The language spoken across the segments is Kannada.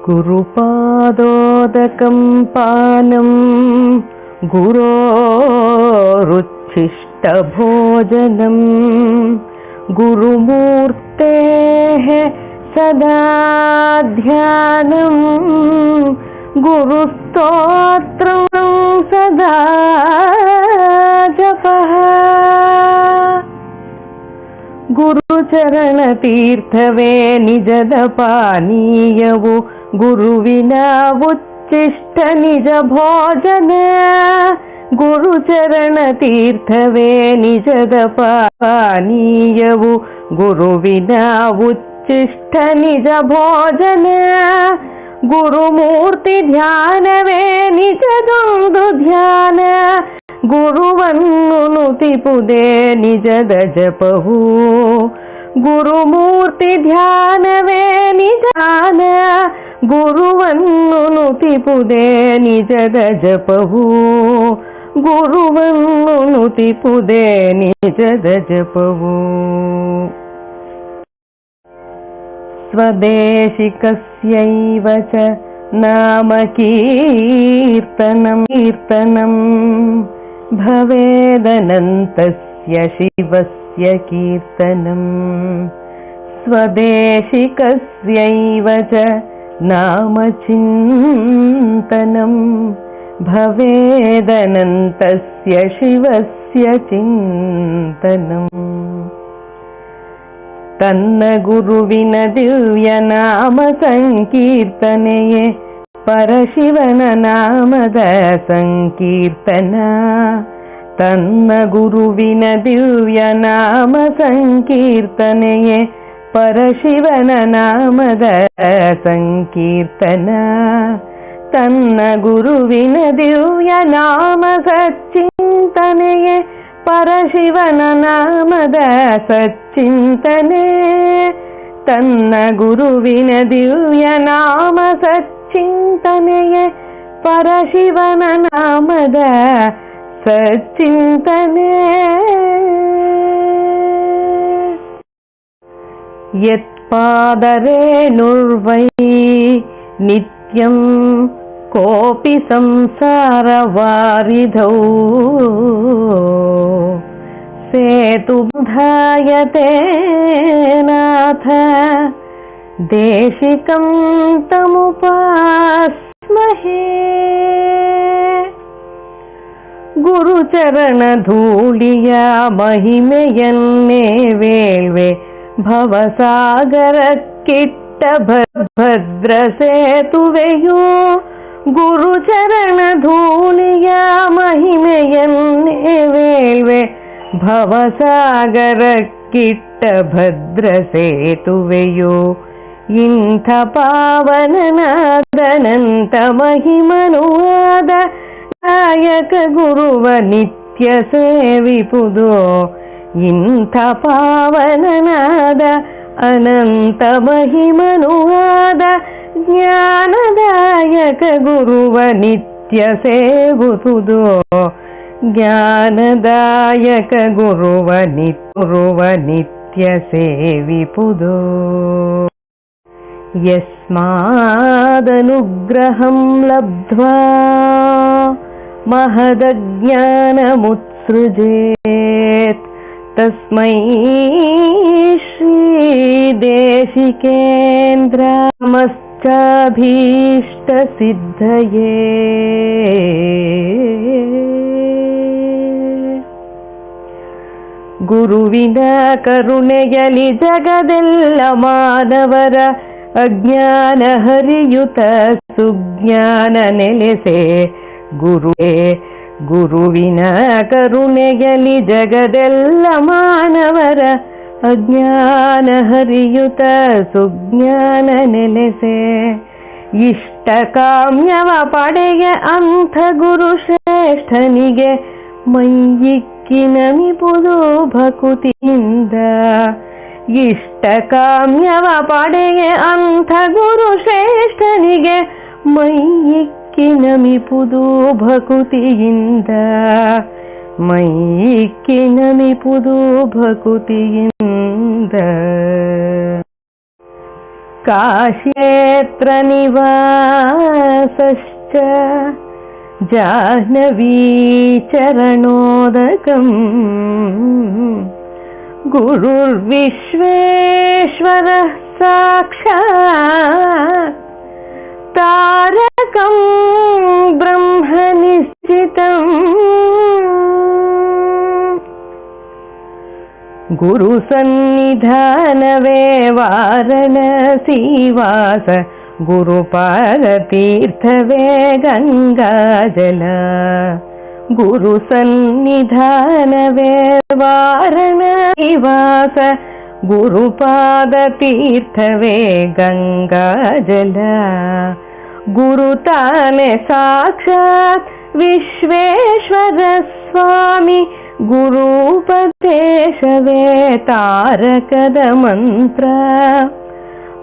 ಗುರುಪಾದೋದಕಂ ಪಾನಂ ಗುರೋರುಚ್ಛಿಷ್ಟಭೋಜನಂ ಗುರುಮೂರ್ತೇಃ ಸದಾ ಧ್ಯಾನಂ ಗುರುಸ್ತೋತ್ರಂ ಸದಾ ಜಪಃ ಗುರುಚರಣ ತೀರ್ಥವೇ ನಿಜದ ಪಾನೀಯವು ಗುರುವಿನ ಉಚ್ಚಿಷ್ಟ ನಿಜ ಭೋಜನ ಗುರುಚರಣ ತೀರ್ಥವೇ ನಿಜದ ಪಾನೀಯವು ಗುರುವಿನ ಉಚ್ಚಿಷ್ಟ ನಿಜ ಭೋಜನ ಗುರುಮೂರ್ತಿ ಧ್ಯಾನವೇ ನಿಜದೊಂದು ಧ್ಯಾನ ಗುರುವನ್ನು ನುತಿಪುದೇ ನಿಜದ ಜಪವು ಗುರುಮೂರ್ತಿ ಧ್ಯಾನವೇ ನಿಧಾನ ಗುರುವನ್ನು ನುತಿಪುದೇ ನಿಜದ ಜಪವು ಗುರುವನ್ನು ನುತಿಪುದೇ ನಿಜದ ಜಪವು ಸ್ವದೇಶಿಕಸ್ಯೈವ ಚ ನಾಮ ಕೀರ್ತನಂ ಭವೇದನಂತಸ್ಯ ಶಿವಸ್ಯ ಕೀರ್ತನಂ ಸ್ವದೇಶಿಕಸ್ಯೈವ ಚ ನಾಮ ಚಿಂತನಂ ಭವೇದನಂತಸ್ಯ ಶಿವಸ್ಯ ಚಿಂತನಂ ತನ್ನ ಗುರುವಿನ ದಿವ್ಯ ನಾಮ ಸಂಕೀರ್ತನೆಯೇ ಪರಶಿವನ ನಾಮದ ಸಂಕೀರ್ತನ ತನ್ನ ಗುರುವಿನ ದಿವ್ಯ ನಾಮ ಸಂಕೀರ್ತನೆಯೇ ಪರಶಿವನ ನಾಮದ ಸಂಕೀರ್ತನ ತನ್ನ ಗುರುವಿನ ದಿವ್ಯ ನಾಮ ಸಚ್ಚಿಂತನೆಯೇ ಪರಶಿವನ ನಾಮದ ಸಚ್ಚಿಂತನೆ ತನ್ನ ಗುರುವಿನ ದಿವ್ಯ ನಾಮ ಸಚ್ಚಿಂತನೆಯೇ ಪರಶಿವನ ನಾಮದ ಸಚ್ಚಿಂತನೆ ಯತ್ಪಾದರೇಣುರ್ವೈ ನಿತ್ಯಂ ಕೋಪಿ ಸಂಸಾರವಾರಿಧೌ ಸೇತುಬಂಧಾಯತೆ ನಾಥ ದೇಶಿಕಂ ತಮುಪಾಸ್ಮಹೇ ಗುರುಚರಣ ಧೂಳಿಯ ಮಹಿಮೆಯನ್ನೇ ವೇಳ್ವೆ ಭವಸಾಗರಕ್ಕಿಟ್ಟ ಭದ್ರ ಸೇತುವೆಯೋ ಗುರುಚರಣ ಧೂಳಿಯ ಮಹಿಮೆಯನ್ನೇ ವೇಳ್ವೆ ಭವಸಾಗರಕ್ಕಿಟ್ಟ ಭದ್ರ ಸೇತುವೆಯೋ ಇಂಥ ಪಾವನನಾದನಂತ ಮಹಿಮನುವಾದ ನಾಯಕ ಗುರುವ ನಿತ್ಯ ಸೇವಿಪುದೋ ಇಂಥ ಪಾವನನಾದ ಅನಂತ ಮಹಿಮನುವಾದ ಜ್ಞಾನದಾಯಕ ಗುರುವ ನಿತ್ಯ ಸೇವಿಪುದೋ ಜ್ಞಾನದಾಯಕ ಗುರುವ ನಿತ್ಯ ಸೇವಿಪುದೋ ಯಸ್ಮಾದನುಗ್ರಹಂ ಲಬ್ಧ್ವಾ ಮಹದಜ್ಞಾನಮುತ್ಸೃಜೇತ್ ತಸ್ಮೈ ಶ್ರೀದೇಶಿಕೇಂದ್ರಮಶ್ಚಾಭೀಷ್ಟಸಿದ್ಧಯೇ ಗುರುವಿನ ಕರುಣೆಯಲಿ ಜಗದೆಲ್ಲ ಮಾನವರ ಅಜ್ಞಾನ ಹರಿಯುತ ಸುಜ್ಞಾನ ನೆಲೆಸೆ ಗುರುವಿನ ಕರುಣೆಯಲಿ ಜಗದೆಲ್ಲ ಮಾನವರ ಅಜ್ಞಾನ ಹರಿಯುತ ಸುಜ್ಞಾನ ನೆಲೆಸೆ ಇಷ್ಟ ಕಾಮ್ಯವ ಪಡೆಯ ಅಂಥ ಗುರು ಶ್ರೇಷ್ಠನಿಗೆ ಮೈಯಿಕ್ಕಿ ನಮಿಪುದು ಭಕುತಿಯಿಂದ ಇಷ್ಟ ಕಾಮ್ಯವ ಪಡೆಯ ಅಂಥ ಗುರು ಶ್ರೇಷ್ಠನಿಗೆ ಮೈಯಿಕ್ಕಿ ನಮಿಪುದು ಭಕುತಿಯಿಂದ ಮೈಯಿಕ್ಕಿ ನಮಿಪುದು ಭಕುತಿಯಿಂದ काश्येत्रनिवासश्च जाह्नवीचरणोदकम् गुरुर्विश्वेश्वरः साक्षात् तारकं ब्रह्म निश्चितम् गुरुसन्निधानवे वारणसीवास गुरुपादतीर्थवे गंगाजल गुरुसन्निधानवे वारणसीवास गुरुपादतीर्थवे गंगाजल गुरुताने साक्षात् विश्वेश्वर स्वामी गुरुपदेशवे तारकद मंत्र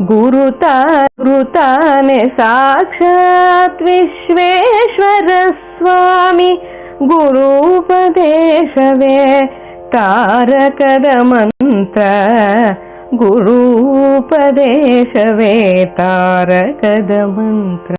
गुरुताने साक्षात् विश्वेश्वर स्वामी गुरुपदेशवे तारकद मंत्र गुरुपदेशवे तारकद मंत्र।